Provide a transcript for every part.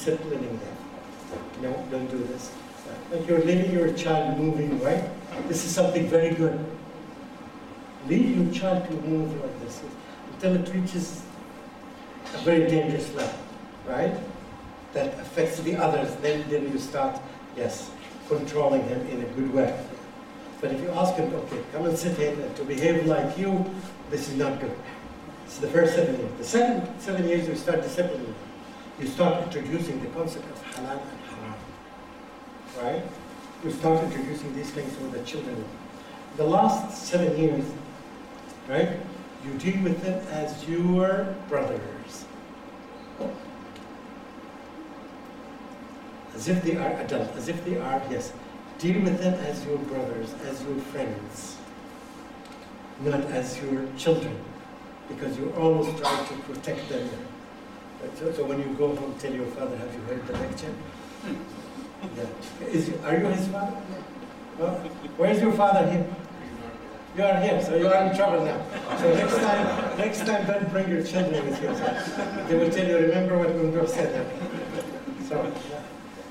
disciplining them. No, don't do this. Like you're leaving your child moving, right? This is something very good. Leave your child to move like this until it reaches a very dangerous level, right? That affects the others. Then you start, yes, controlling him in a good way. But if you ask him, okay, come and sit here and to behave like you, this is not good. It's the first 7 years. The second 7 years, you start disciplining them. You start introducing the concept of halal and haram, right? You start introducing these things to the children. The last 7 years, right? You deal with them as your brothers. As if they are adults, as if they are, yes. Deal with them as your brothers, as your friends, not as your children, because you're always trying to protect them. Right? So when you go home, tell your father, have you heard the lecture? Yeah. Are you his father? No? Where's your father here? You are here, so you are in trouble now. So next time don't bring your children with you. They will tell you, remember what Mamdouh said. So,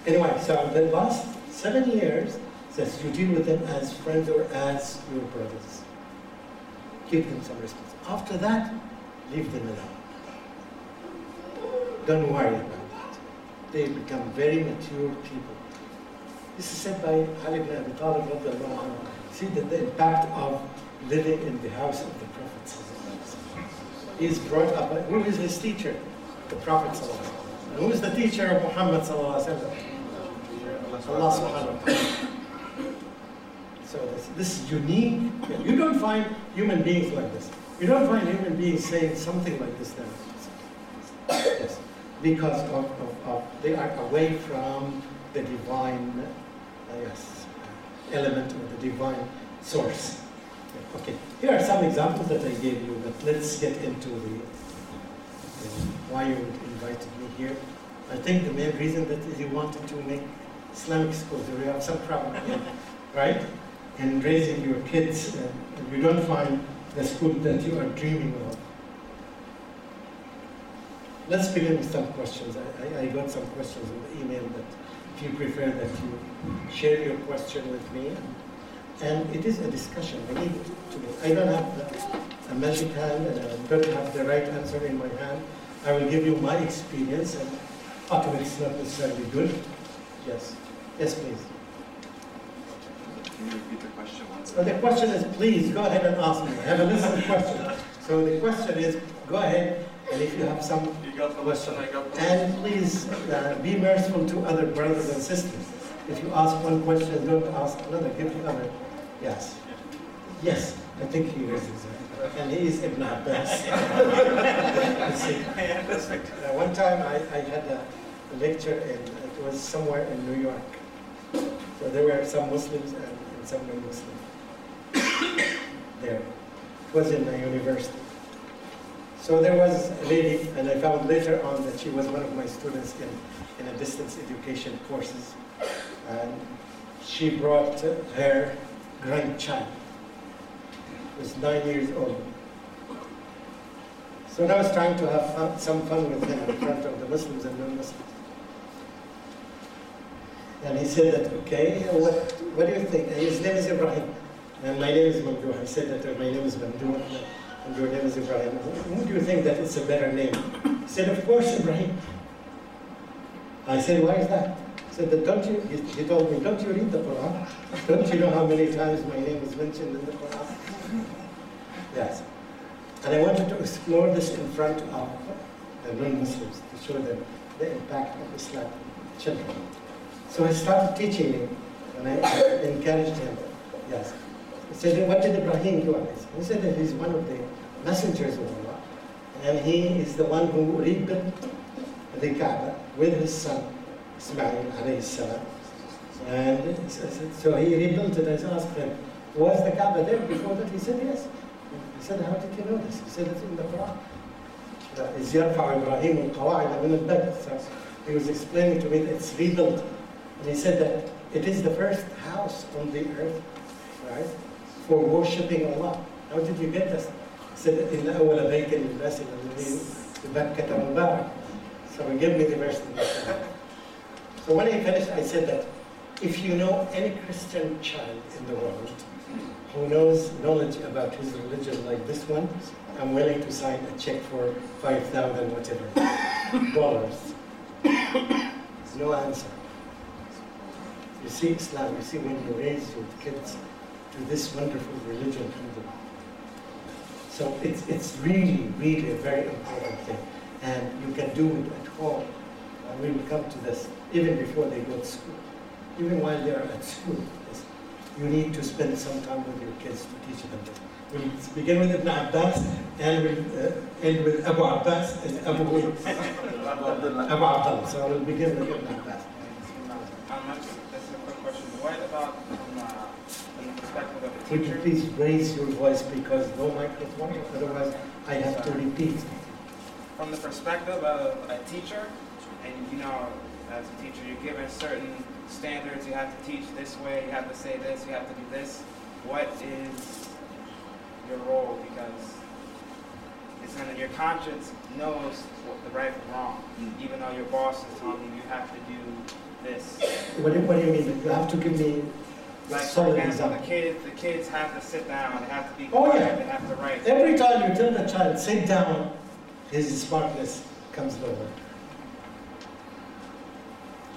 anyway, so the last 7 years says you deal with them as friends or as your brothers. Give them some respect. After that, leave them alone. Don't worry about that. They become very mature people. This is said by Ali ibn Abi Talib. See the impact of living in the house of the Prophet. He is brought up by, who is his teacher? The Prophet. And who is the teacher of Muhammad? Allah subhanahu wa ta'ala. So this is unique. You don't find human beings like this. You don't find human beings saying something like this now. Yes. Because of they are away from the divine element or the divine source. Okay, here are some examples that I gave you, but let's get into why you invited me here. I think the main reason that is you wanted to make Islamic schools, you have some problem here, right? In raising your kids, and you don't find the school that you are dreaming of. Let's begin with some questions. I got some questions in the email that if you prefer that you share your question with me. And it is a discussion. I don't have a magic hand and I don't have the right answer in my hand. I will give you my experience and it's not necessarily good. Yes. Yes, please. Can you repeat the question once? So the question is, please go ahead and ask me. I have a list of questions. So the question is, go ahead, and if you have some question, and please be merciful to other brothers and sisters. If you ask one question, don't ask another. Give the other. Yes. Yes. I think he raises it. And he is Ibn Abbas. One time I had a lecture it was somewhere in New York. So there were some Muslims and some non-Muslims there. It was in a university. So there was a lady, and I found later on that she was one of my students in a distance education courses. And she brought her grandchild. He was 9 years old. So I was trying to have some fun with him in front of the Muslims and non-Muslims. And he said that, okay, what do you think? His name is Ibrahim, and my name is Mamdouh. I said that my name is Mamdouh, and your name is Ibrahim. Who do you think that it's a better name? He said, of course, Ibrahim. I said, why is that? He said, that he told me, don't you read the Quran? Don't you know how many times my name is mentioned in the Quran? Yes. And I wanted to explore this in front of the non-Muslims to show them the impact of Islam on children. So I started teaching him, and I encouraged him. Yes. He said, what did Ibrahim do? He said that he's one of the messengers of Allah, and he is the one who rebuilt the Kaaba with his son, Ismail alayhi salam. And so he rebuilt it. I asked him, was the Kaaba there before that? He said, yes. He said, how did you know this? He said, it's in the Quran. إِذْ يَرْفَعُ إِبْرَاهِيمُ الْقَوَاعِدَ مِنَ الْبَيْتِ. So he was explaining to me that it's rebuilt. And he said that it is the first house on the earth, right, for worshipping Allah. How did you get this? He said, إِنَّ أَوَّلَ بَيْتٍ لِلنَّاسِ الَّذِي بِبَكَّةَ مُبَارَكٍ. So he gave me the verse. So when I finished, I said that if you know any Christian child in the world who knows knowledge about his religion like this one, I'm willing to sign a check for 5,000 whatever dollars. No answer. You see Islam, you see when you raise your kids to this wonderful religion. So it's really, really a very important thing. And you can do it at home. And we will come to this even before they go to school. Even while they are at school, you need to spend some time with your kids to teach them. We'll begin with Ibn Abbas and we'll end with Abu Abbas and Abu Abdullah. So we'll begin with Ibn Abbas. That's a quick question. What about from the perspective of a Would you teacher? please raise your voice because no microphone, otherwise I have to repeat. From the perspective of a teacher, and you know, as a teacher, you're given certain standards. You have to teach this way. You have to say this. You have to do this. What is your role? Because it's kind of your conscience knows what the right from wrong, even though your boss is telling you have to do this. What do you mean? You have to give me Like, for solid example, example. the kids have to sit down. They have to be Oh, quiet. yeah. They have to write. Every time you tell the child, sit down, his smartness comes lower.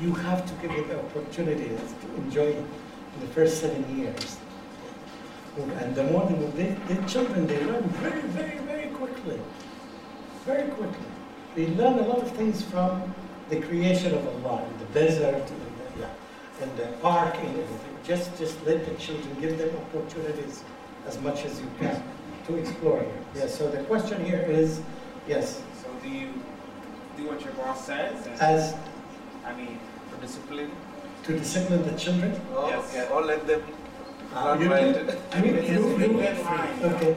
You have to give it the opportunity to enjoy it in the first 7 years. And the more the children, they learn very, very, very quickly. Very quickly. They learn a lot of things from the creation of Allah, in the desert, in the park, and everything. Just let the children, give them opportunities as much as you can to explore. Yes, so the question here is, yes. So do you do what your boss says? And, As I mean, For discipline? to discipline the children? Or, Yes. or let them run You wild? can- I mean, it's you- within line. Okay.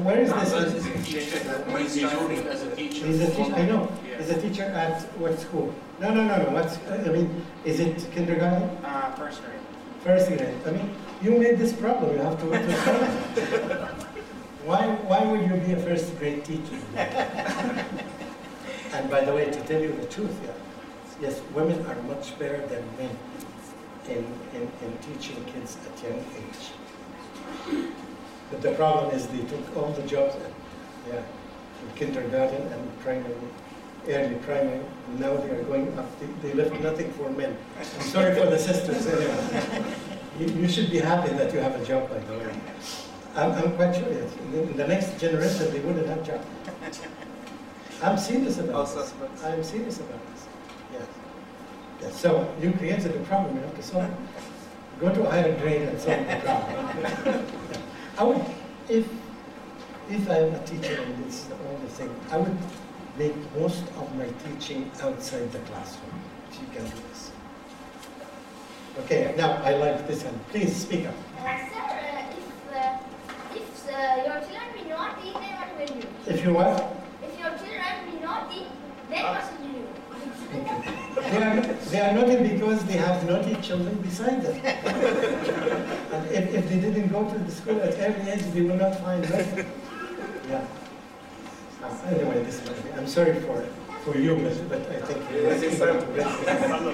Where is Abbas this? is a teacher. What is he doing as a teacher? He's a teacher, I know. Yeah. He's a teacher at what school? No. What's, I mean, is it kindergarten? First grade. First grade. I mean, you made this problem. You have to solve it. Why would you be a first grade teacher? And by the way, to tell you the truth, yes, women are much better than men in teaching kids at young age. But the problem is they took all the jobs in kindergarten and primary, early primary. Now they are going up. They left nothing for men. I'm sorry for the sisters. Anyway. You should be happy that you have a job, by the way. I'm quite sure. Yes. In the next generation, they wouldn't have jobs. I'm serious about this. I'm serious about this. Yes. So you created a problem. You have to solve it. Go to a higher grade and solve the problem. I would, if I am a teacher and this is the only thing, I would make most of my teaching outside the classroom. If you can do this. Okay, now I like this one. Please speak up. Sir, if your children will not eat, then what will you do? If you what? If your children will not eat, then what will you do? They are naughty because they have naughty children beside them. And if they didn't go to the school at early age, they will not find them. Yeah. Anyway, I'm sorry for you, but I think Yes, his son.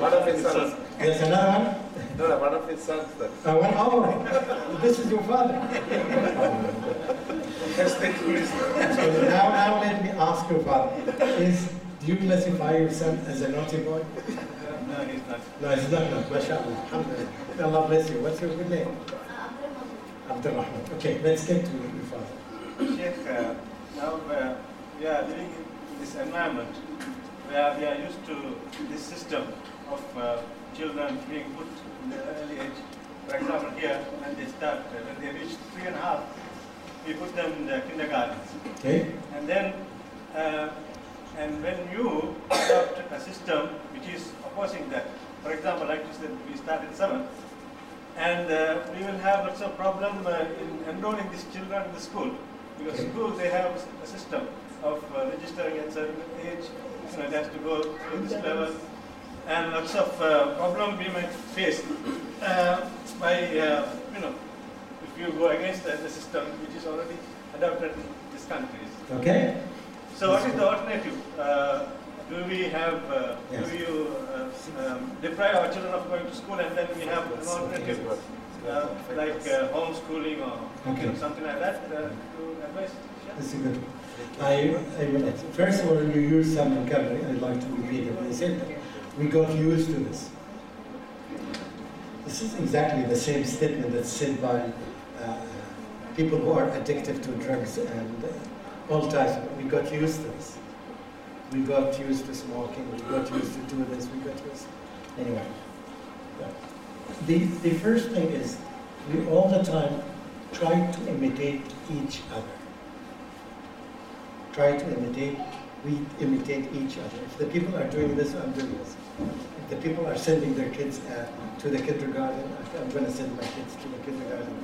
One of his sons. There's another one? No, one of his sons. This is your father. So now let me ask your father. Do you classify your son as a naughty boy? No, he's not. No, he's not. MashaAllah. Alhamdulillah. May Allah bless you. What's your good name? Abdurrahman. Okay, let's get to your father. Sheikh, now we are living in this environment where we are used to this system of children being put in the early age. For example, here, when they start, when they reach 3.5, we put them in the kindergartens. Okay. And then, and when you adopt a system which is opposing that, for example, like you said, we start at 7, and we will have lots of problem in enrolling these children in the school, because school they have a system of registering at certain age, it has to go to this level, and lots of problem we might face by if you go against the system which is already adopted in these countries. Okay. So what is the alternative? Do we have, Yes. do you deprive our children of going to school, and then we have an alternative, like homeschooling or something like that, to advise? Yeah. That's a good one. I will. First of all, you use some vocabulary. I'd like to repeat it. I said that we got used to this. This is exactly the same statement that's said by people who are addicted to drugs and all types. We got used to this. We got used to smoking. We got used to do this. We got used. Anyway, the first thing is we all the time try to imitate each other. Try to imitate. We imitate each other. If the people are doing this, I'm doing this. If the people are sending their kids to the kindergarten, I'm going to send my kids to the kindergarten.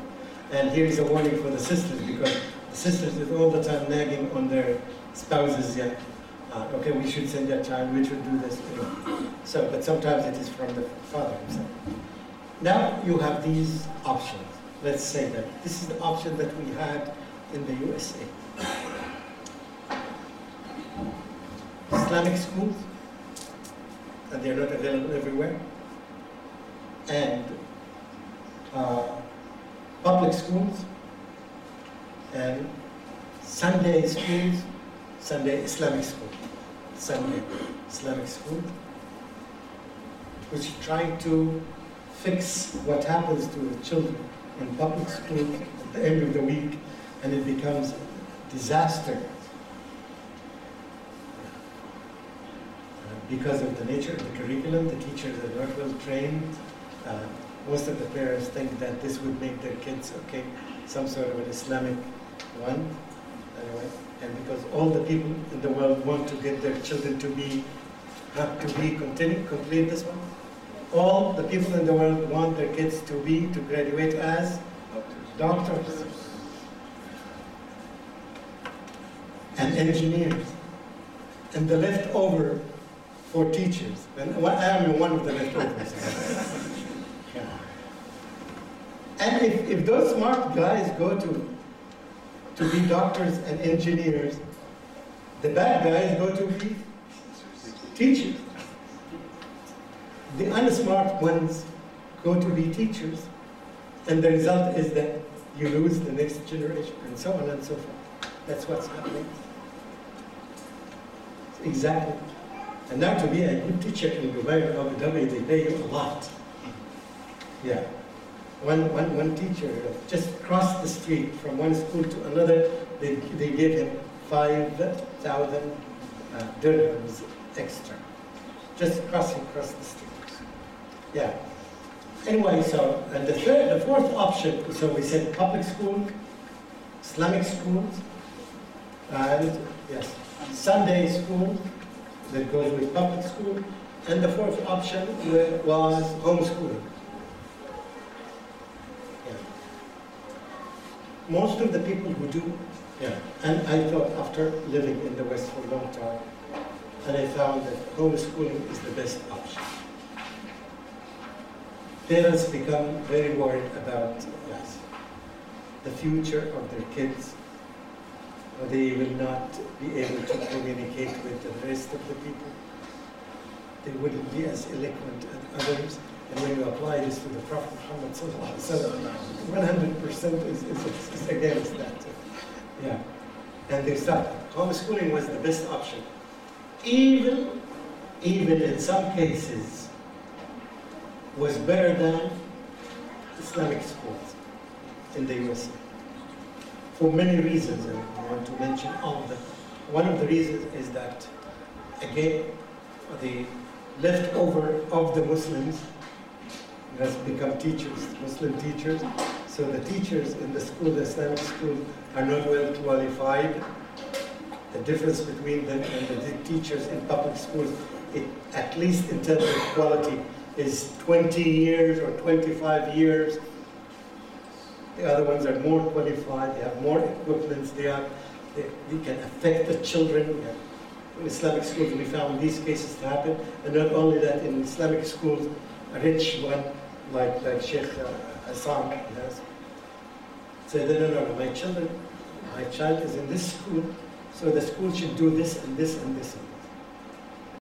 And here is a warning for the sisters, because the sisters is all the time nagging on their spouses. Yeah, okay, we should send that child. We should do this. So, but sometimes it is from the father himself. Now you have these options. Let's say that this is the option that we had in the USA. Islamic schools, and they're not available everywhere, and public schools, and Sunday schools, Sunday Islamic school, Sunday Islamic school, which is trying to fix what happens to the children in public school at the end of the week, and it becomes a disaster. Because of the nature of the curriculum, the teachers are not well trained. Most of the parents think that this would make their kids, okay, some sort of an Islamic one. Anyway, and because all the people in the world want to get their children to be, complete this one. All the people in the world want their kids to graduate as doctors and engineers. And the leftover for teachers, and I am one of the leftovers. Yeah. And if those smart guys go to be doctors and engineers, the bad guys go to be teachers. The unsmart ones go to be teachers, and the result is that you lose the next generation, and so on and so forth. That's what's happening. Exactly. And now to be a good teacher in Dubai or Abu Dhabi, they pay you a lot. Yeah. One teacher just crossed the street from one school to another, they gave him 5,000 dirhams extra. Just crossing across the street. Yeah. Anyway, so, and the fourth option, so we said public school, Islamic schools, and yes, Sunday school, that goes with public school, and the fourth option was homeschooling. Yeah. Most of the people who do, and I thought after living in the West for a long time, and I found that homeschooling is the best option. Parents become very worried about, the future of their kids. They will not be able to communicate with the rest of the people. They wouldn't be as eloquent as others. And when you apply this to the Prophet Muhammad sallallahu 100% is against that. Yeah. And they start. Homeschooling was the best option. Even in some cases, was better than Islamic schools in the USA. For many reasons, and I want to mention all of them. One of the reasons is that, again, the leftover of the Muslims has become teachers, Muslim teachers. So the teachers in the school, the Islamic school, are not well qualified. The difference between them and the teachers in public schools, at least in terms of quality, is 20 years or 25 years. The other ones are more qualified, they have more equipment, they can affect the children. In Islamic schools, we found these cases to happen. And not only that, in Islamic schools, a rich one, like Sheikh Assam has, said, no, my child is in this school, so the school should do this and this and this.